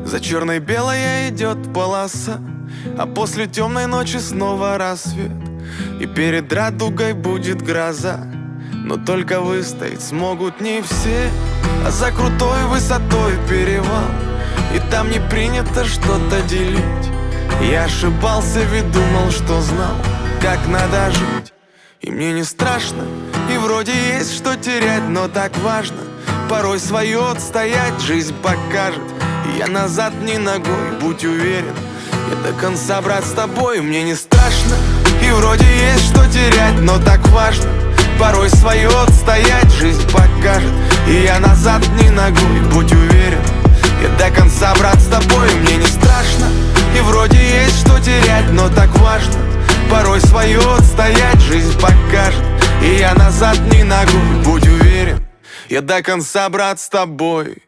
За черно-белой идет полоса, а после темной ночи снова рассвет. И перед радугой будет гроза, но только выстоять смогут не все. А за крутой высотой перевал, и там не принято что-то делить. Я ошибался, ведь думал, что знал, как надо жить. И мне не страшно, и вроде есть что терять, но так важно порой свое отстоять. Жизнь покажет, и я назад ни ногой, будь уверен. Я до конца, брат, с тобой. Мне не страшно, и вроде есть что терять, но так важно порой свое отстоять. Жизнь покажет, и я назад ни ногой, будь уверен. Я до конца, брат, с тобой. Мне не страшно, и вроде есть что терять, но так важно порой свое отстоять. Жизнь покажет, и я назад ни ногой, будь уверен. Я до конца, брат, с тобой.